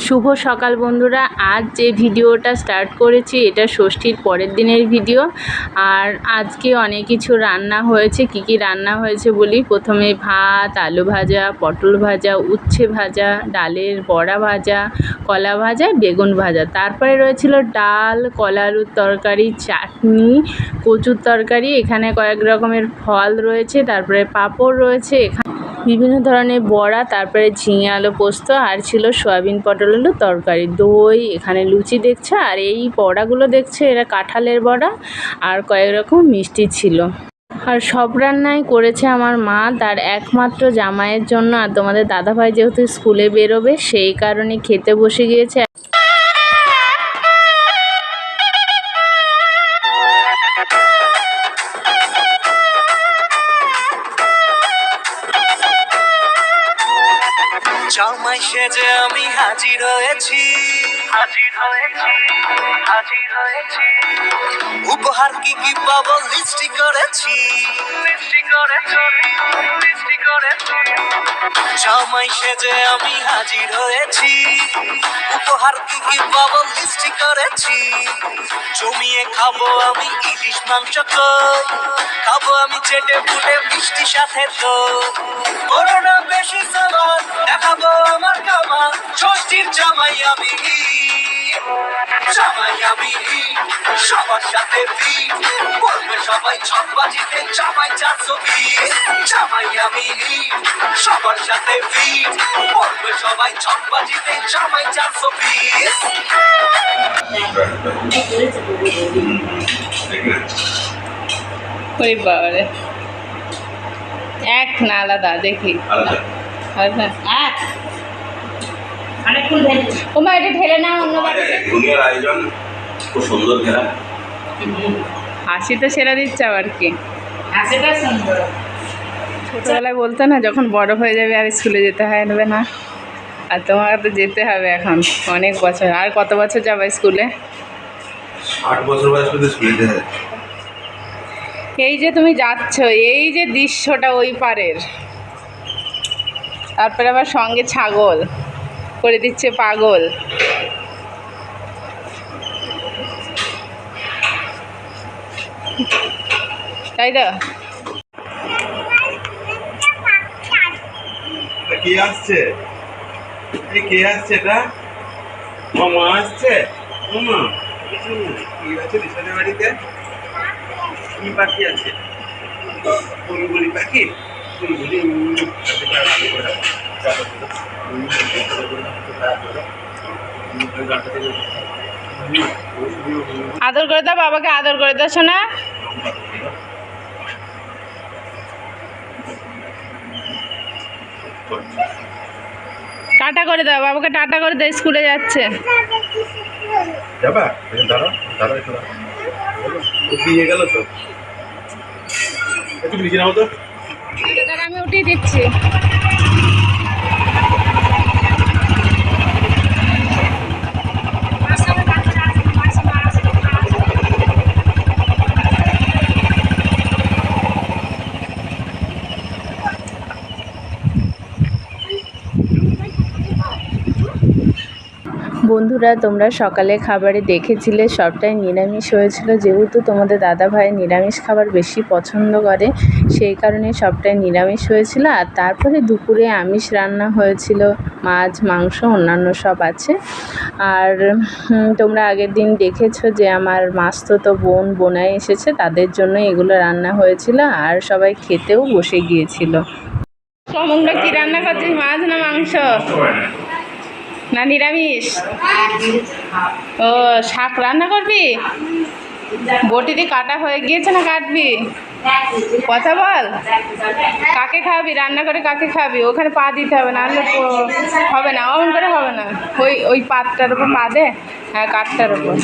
শুভ সকাল বন্ধুরা। আজ যে ভিডিওটা স্টার্ট করেছি এটা ষষ্ঠীর পরের দিনের ভিডিও। আর আজকে অনেক কিছু রান্না হয়েছে। কি কি রান্না হয়েছে বলি। প্রথমে ভাত, আলু ভাজা, পটল ভাজা, উচ্ছে ভাজা, ডালের বড়া ভাজা, কলা ভাজা, বেগুন ভাজা। তারপরে রয়েছিল ডাল, কলা আলুর তরকারি, চাটনি, কচুর তরকারি, এখানে কয়েক রকমের ফল রয়েছে, তারপরে পাঁপড় রয়েছে, এখানে বিভিন্ন ধরনের বড়া, তারপরে ঝিঙে আলু পোস্ত, আর ছিল সয়াবিন পটল আলু তরকারি, দই, এখানে লুচি দেখছো, আর এই বড়াগুলো দেখছো এরা কাঁঠালের বড়া, আর কয়েক রকম মিষ্টি ছিল। আর সব রান্নাই করেছে আমার মা তার একমাত্র জামাইয়ের জন্য। আর তোমাদের দাদাভাই যেহেতু স্কুলে বেরোবে সেই কারণে খেতে বসে গিয়েছে। জামাই সেজে আমি হাজির হয়েছি, উপহার কি কি পাবো লিস্টি করেছি। জামাই সেজে আমি হাজির হয়েছি, উপহার কি কি পাবো লিস্টি করেছি। জমিয়ে খাবো আমি ইলিশ মাংস, খাবো আমি চেটে পুটে মিষ্টি সাথে তো। করোনা বেশি সামান দেখাবো আমার কামা, ষষ্ঠীর জামাই আমি, জামাই আমি সবার সাথে ভিড় বলবে সবাই ছকবাজিতে জামাই 420। জামাই আমি সবার সাথে ভিড় বলবে সবাই ছকবাজিতে জামাই 420। ওই বাবারে, এক না আলাদা দেখি ওমা এটা ঢেলে না অন্য দুনিয়ার আয়োজন খুব সুন্দর খেলা। হাসি তো সেরা দিচ্ছে আবার কি। হাসিটা সুন্দর। ছোটবেলায় বলতো না যখন বড় হয়ে যাবে আর স্কুলে যেতে হবে না। আর তোমাকে তো যেতে হবে এখন অনেক বছর। আর কত বছর যাবে স্কুলে? 8 বছর বয়স পর্যন্ত স্কুলে যেতে হবে। এই যে তুমি যাচ্ছ, এই যে দৃশ্যটা ওই পারের, তারপরে আবার সঙ্গে ছাগল করে দিচ্ছে পাগল। তাই তো। কে আসছে? এই কে আসছে? এটা মামা আসছে। মামা কি আছে রিসাদের বাড়িতে? কি পাখি আছে? বুলবুলি পাখি। বুলবুলি আদর করে দাও বাবাকে, আদর করে দাও শোনা। টাটা করে দাও বাবাকে, টাটা করে দাও, স্কুলে যাচ্ছে। যাবা? দাঁড়াও দাঁড়াও একটু দিয়ে গেল তো, একটু নিচে নাও তো। আমি উঠিয়ে দিচ্ছি। বন্ধুরা তোমরা সকালে খাবারে দেখেছিলে সবটাই নিরামিষ হয়েছিল। যেহেতু তোমাদের দাদাভাই নিরামিষ খাবার বেশি পছন্দ করে সেই কারণে সবটাই নিরামিষ হয়েছিল। আর তারপরে দুপুরে আমিষ রান্না হয়েছিল, মাছ, মাংস, অন্যান্য সব আছে। আর তোমরা আগের দিন দেখেছো যে আমার মাসতুতো বোনাই এসেছে, তাদের জন্য এগুলো রান্না হয়েছিল। আর সবাই খেতেও বসে গিয়েছিল। তোমরা কি রান্না করছিস, মাছ না মাংস না নিরামিষ? ও শাক রান্না করবি? বটিতে কাটা হয়ে গিয়েছে না কাটবি? কথা বল। কাকে খাওয়াবি রান্না করে? কাকে খাওয়াবি? ওখানে পা দিতে হবে, নাহলে হবে না, অমন করে হবে না। ওই পাতটার উপর পা দে, হ্যাঁ কাঠটার উপর।